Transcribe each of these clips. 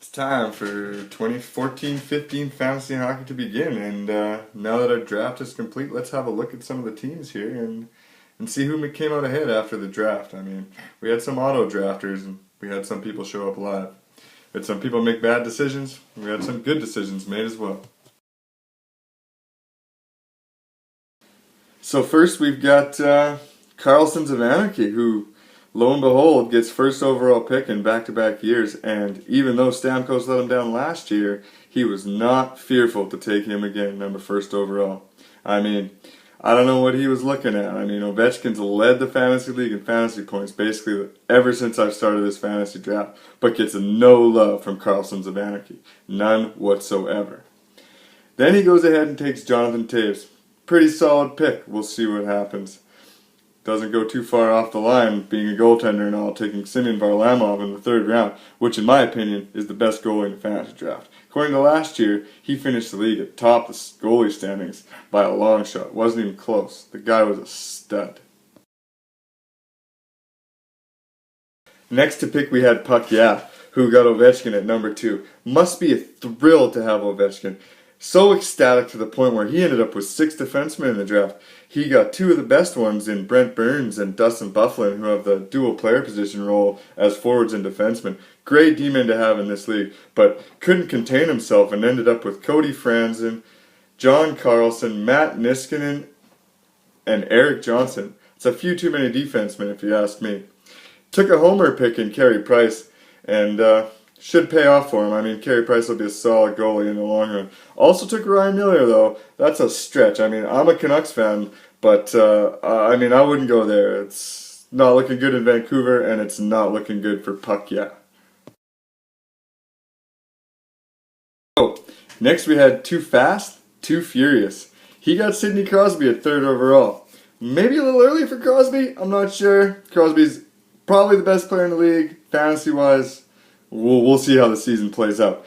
time for 2014-15 fantasy hockey to begin, and now that our draft is complete, let's have a look at some of the teams here and see who came out ahead after the draft. I mean, we had some auto drafters, and we had some people show up live. We had some people make bad decisions, and we had some good decisions made as well. So first we've got Carlsons of Anarchy, who lo and behold, gets first overall pick in back-to-back years, and even though Stamkos let him down last year, he was not fearful to take him again, number first overall. I mean, I don't know what he was looking at. I mean, Ovechkin's led the fantasy league in fantasy points basically ever since I've started this fantasy draft, but gets no love from Carlsons of Anarchy. None whatsoever. Then he goes ahead and takes Jonathan Toews. Pretty solid pick. We'll see what happens. Doesn't go too far off the line, being a goaltender and all, taking Semyon Varlamov in the third round, which in my opinion is the best goalie in the fantasy draft. According to last year, he finished the league at top the goalie standings by a long shot. Wasn't even close. The guy was a stud. Next to pick we had Puck Yeah, who got Ovechkin at number 2. Must be a thrill to have Ovechkin. So ecstatic to the point where he ended up with 6 defensemen in the draft. He got 2 of the best ones in Brent Burns and Dustin Byfuglien, who have the dual player position role as forwards and defensemen. Great D-men to have in this league, but couldn't contain himself and ended up with Cody Franzen, John Carlson, Matt Niskanen, and Eric Johnson. It's a few too many defensemen if you ask me. Took a homer pick in Carey Price, and should pay off for him. I mean, Carey Price will be a solid goalie in the long run. Also took Ryan Miller, though. That's a stretch. I mean, I'm a Canucks fan, but I mean, I wouldn't go there. It's not looking good in Vancouver, and it's not looking good for Puck Yeah. Oh, next we had Too Fast, Too Furious. He got Sidney Crosby at third overall. Maybe a little early for Crosby. I'm not sure. Crosby's probably the best player in the league, fantasy-wise. We'll see how the season plays out.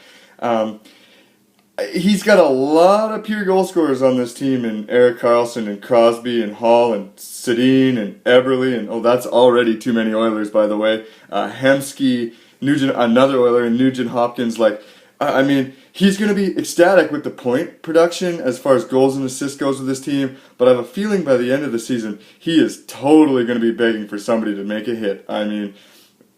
He's got a lot of pure goal scorers on this team, in Erik Karlsson and Crosby and Hall and Sedin and Eberle, and that's already too many Oilers, by the way. Hemsky, Nugent, another Oiler, and Nugent Hopkins. I mean, he's going to be ecstatic with the point production as far as goals and assists goes with this team, but I have a feeling by the end of the season, he is totally going to be begging for somebody to make a hit. I mean,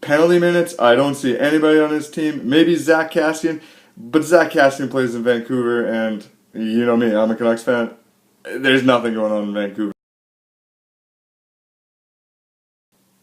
penalty minutes, I don't see anybody on his team. Maybe Zach Kassian, but Zach Kassian plays in Vancouver, and you know me, I'm a Canucks fan. There's nothing going on in Vancouver.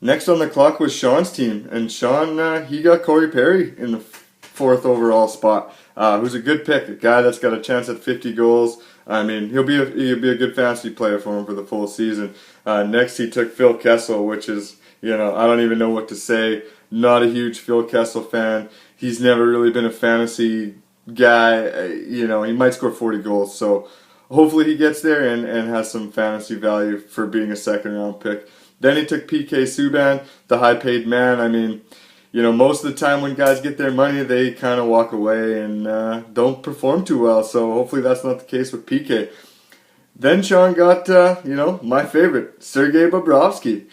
Next on the clock was Sean's team, and Sean, he got Corey Perry in the 4th overall spot, who's a good pick, a guy that's got a chance at 50 goals. I mean, he'll be a good fantasy player for him for the full season. Next, he took Phil Kessel, which is, I don't even know what to say. Not a huge Phil Kessel fan. He's never really been a fantasy guy. He might score 40 goals. So hopefully he gets there and has some fantasy value for being a second-round pick. Then he took PK Subban, the high-paid man. I mean, most of the time when guys get their money, they kind of walk away and don't perform too well. So hopefully that's not the case with PK. Then Sean got, my favorite, Sergei Bobrovsky.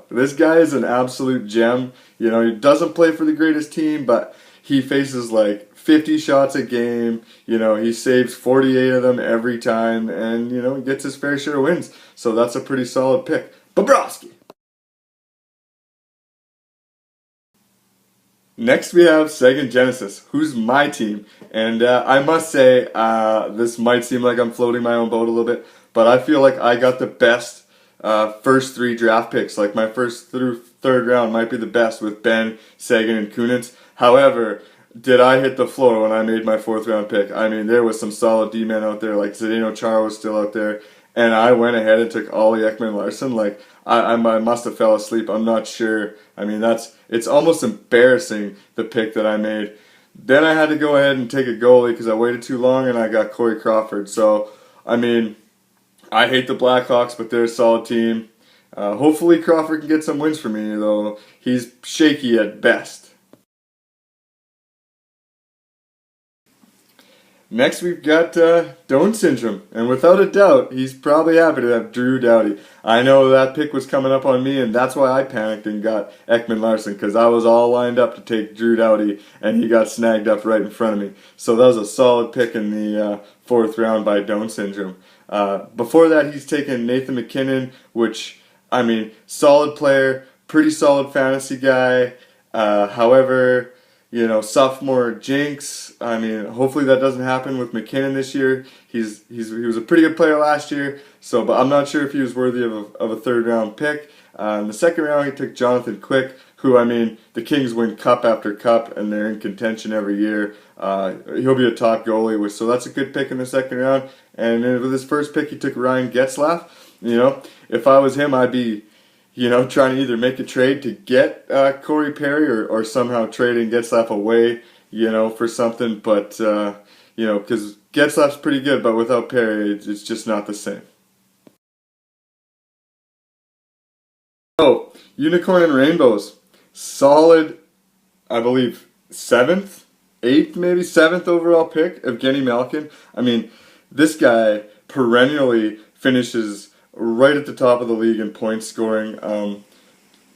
This guy is an absolute gem. He doesn't play for the greatest team, but he faces 50 shots a game. He saves 48 of them every time, and, he gets his fair share of wins. So that's a pretty solid pick. Bobrovsky! Next we have Sagan Genesis, who's my team, and I must say, this might seem like I'm floating my own boat a little bit, but I feel like I got the best first 3 draft picks. My first through third round might be the best with Ben, Sagan, and Kunitz. However, did I hit the floor when I made my 4th round pick? I mean, there was some solid D-men out there, Zdeno Chara was still out there, and I went ahead and took Ollie Ekman-Larsson. I must have fell asleep. I'm not sure. I mean, it's almost embarrassing, the pick that I made. Then I had to go ahead and take a goalie because I waited too long, and I got Corey Crawford. So, I mean, I hate the Blackhawks, but they're a solid team. Hopefully Crawford can get some wins for me, though he's shaky at best. Next, we've got Doan syndrome, and without a doubt, he's probably happy to have Drew Doughty. I know that pick was coming up on me, and that's why I panicked and got Ekman Larsson, because I was all lined up to take Drew Doughty, and he got snagged up right in front of me. So that was a solid pick in the fourth round by Doan syndrome. Before that, he's taken Nathan MacKinnon, which, I mean, solid player, pretty solid fantasy guy. However, you know, sophomore jinx. I mean, hopefully that doesn't happen with MacKinnon this year. He was a pretty good player last year, so but I'm not sure if he was worthy of a third round pick. In the second round, he took Jonathan Quick, who, I mean, the Kings win cup after cup, and they're in contention every year. He'll be a top goalie, so that's a good pick in the second round. And then with his first pick, he took Ryan Getzlaf. You know, if I was him, I'd be, you know, trying to either make a trade to get Corey Perry or somehow trading Getzlaf away, you know, for something. But, you know, because Getzlaf's pretty good, but without Perry, it's just not the same. Oh, Unicorn and Rainbows. Solid, I believe, 7th, 8th, maybe 7th overall pick, Evgeny Malkin. I mean, this guy perennially finishes right at the top of the league in points scoring.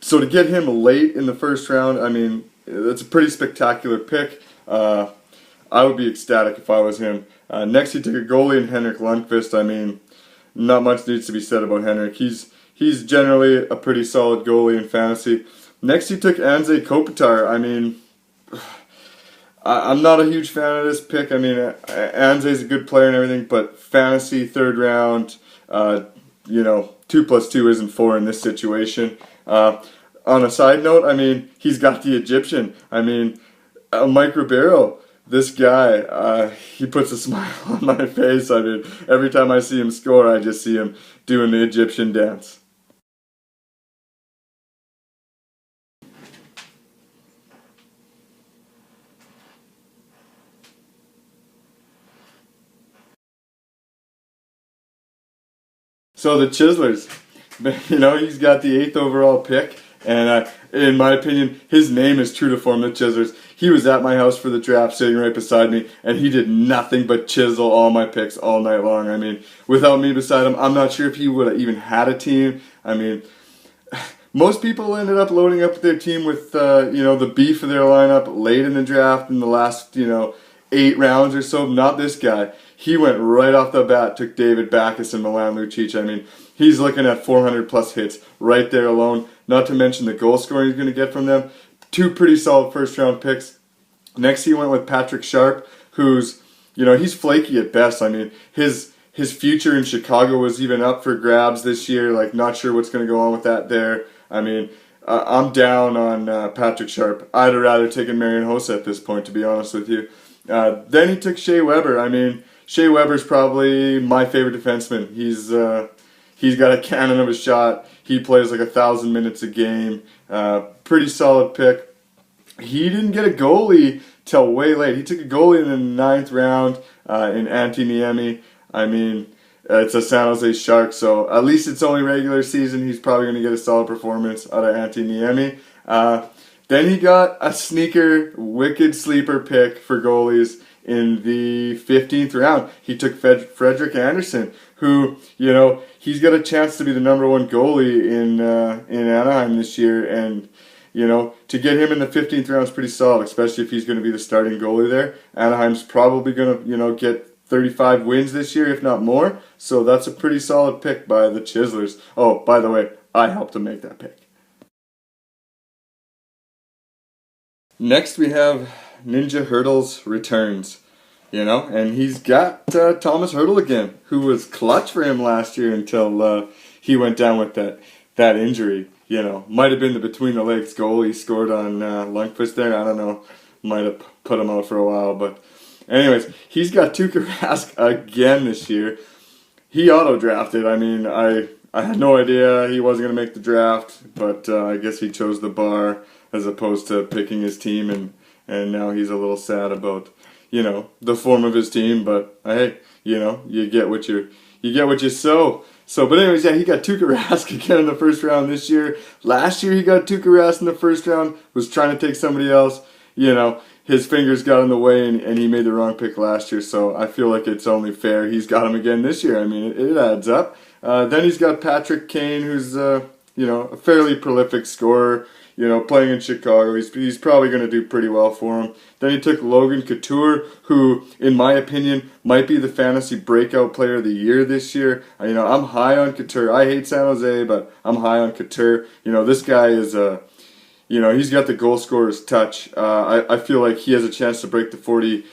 So to get him late in the first round, I mean, that's a pretty spectacular pick. I would be ecstatic if I was him. Next, he took a goalie in Henrik Lundqvist. I mean, not much needs to be said about Henrik. He's generally a pretty solid goalie in fantasy. Next, he took Anze Kopitar. I mean, I'm not a huge fan of this pick. I mean, Anze's a good player and everything, but fantasy third round, you know, 2 + 2 isn't 4 in this situation. On a side note, I mean, he's got the Egyptian. I mean, Mike Ribeiro, this guy, he puts a smile on my face. I mean, every time I see him score, I just see him doing the Egyptian dance. So the Chislers, you know, he's got the 8th overall pick, and in my opinion, his name is true to form, the Chislers. He was at my house for the draft, sitting right beside me, and he did nothing but chisel all my picks all night long. I mean, without me beside him, I'm not sure if he would have even had a team. I mean, most people ended up loading up their team with, you know, the beef of their lineup late in the draft in the last, you know, 8 rounds or so. Not this guy. He went right off the bat, took David Backes and Milan Lucic. I mean, he's looking at 400 plus hits right there alone. Not to mention the goal scoring he's going to get from them. 2 pretty solid first round picks. Next, he went with Patrick Sharp, who's, you know, he's flaky at best. I mean, his future in Chicago was even up for grabs this year. Like, not sure what's going to go on with that there. I mean, I'm down on Patrick Sharp. I'd have rather taken Marian Hossa at this point, to be honest with you. Then he took Shea Weber. I mean, Shea Weber's probably my favorite defenseman. He's got a cannon of a shot. He plays like 1,000 minutes a game. Pretty solid pick. He didn't get a goalie till way late. He took a goalie in the 9th round in Antti Niemi. I mean, it's a San Jose Sharks, so at least it's only regular season. He's probably going to get a solid performance out of Antti Niemi. Then he got a sneaker, wicked sleeper pick for goalies in the 15th round. He took Frederik Andersen, who, you know, he's got a chance to be the #1 goalie in Anaheim this year, and, you know, to get him in the 15th round is pretty solid, especially if he's going to be the starting goalie there. Anaheim's probably going to, you know, get 35 wins this year, if not more, so that's a pretty solid pick by the Chislers. Oh, by the way, I helped him make that pick. Next, we have Ninja Hurdles returns, you know, and he's got Thomas Hurdle again, who was clutch for him last year until he went down with that injury. You know, might have been the between the legs goal he scored on Lundqvist there. I don't know, might have put him out for a while, but anyways, he's got Tuukka Rask again this year. He auto drafted. I mean, I had no idea he wasn't going to make the draft, but I guess he chose the bar as opposed to picking his team, and now he's a little sad about, you know, the form of his team, but hey, you know, you get what you sow. So, but anyways, yeah, he got Tuukka Rask again in the first round this year. Last year he got Tuukka Rask in the first round, was trying to take somebody else. You know, his fingers got in the way and he made the wrong pick last year, so I feel like it's only fair he's got him again this year. I mean, it adds up. Then he's got Patrick Kane, who's a fairly prolific scorer, playing in Chicago. He's probably going to do pretty well for him. Then he took Logan Couture, who, in my opinion, might be the fantasy breakout player of the year this year. I'm high on Couture. I hate San Jose, but I'm high on Couture. This guy is he's got the goal scorer's touch. I feel like he has a chance to break the 40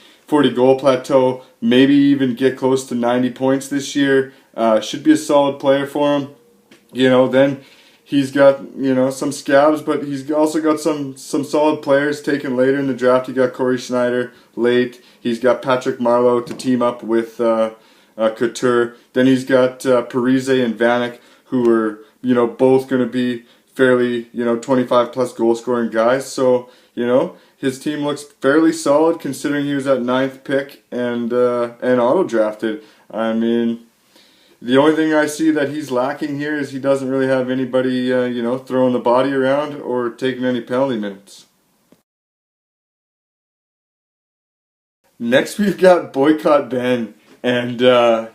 goal plateau, maybe even get close to 90 points this year. Should be a solid player for him. Then he's got, some scabs, but he's also got some solid players taken later in the draft. He got Corey Schneider late. He's got Patrick Marleau to team up with Couture. Then he's got Parise and Vanek, who are, both going to be fairly, 25-plus goal-scoring guys. So, his team looks fairly solid considering he was at 9th pick and auto-drafted. I mean, the only thing I see that he's lacking here is he doesn't really have anybody, throwing the body around or taking any penalty minutes. Next, we've got Boycott Ben, and, I'm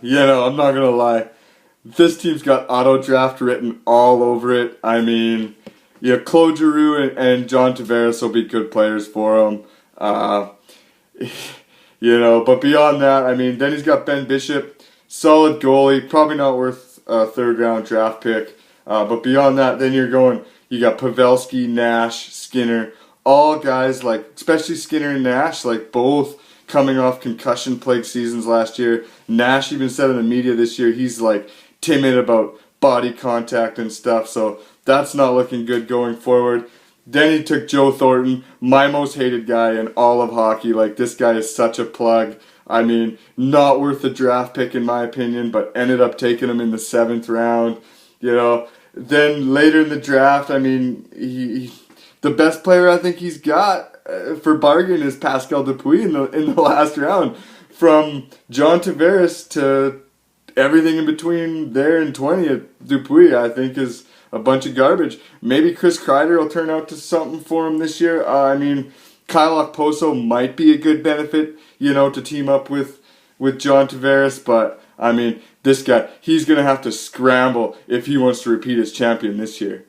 not going to lie. This team's got auto-draft written all over it. I mean, Claude Giroux and John Tavares will be good players for him. But beyond that, I mean, then he's got Ben Bishop. Solid goalie, probably not worth a 3rd-round draft pick. But beyond that, then you got Pavelski, Nash, Skinner, all guys especially Skinner and Nash, both coming off concussion-plagued seasons last year. Nash even said in the media this year he's timid about body contact and stuff, so that's not looking good going forward. Then he took Joe Thornton, my most hated guy in all of hockey. This guy is such a plug. I mean, not worth the draft pick in my opinion, but ended up taking him in the 7th round. Then later in the draft, I mean, the best player I think he's got for bargain is Pascal Dupuis in the last round. From John Tavares to everything in between there and 20th, Dupuis I think is a bunch of garbage. Maybe Chris Kreider will turn out to something for him this year. I mean, Kyle Okposo might be a good benefit, to team up with John Tavares, but I mean, this guy, he's going to have to scramble if he wants to repeat as champion this year.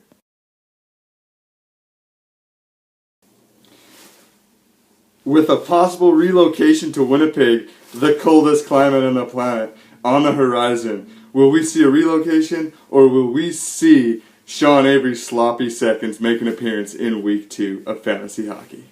With a possible relocation to Winnipeg, the coldest climate on the planet, on the horizon, will we see a relocation, or will we see Sean Avery's sloppy seconds make an appearance in Week 2 of fantasy hockey?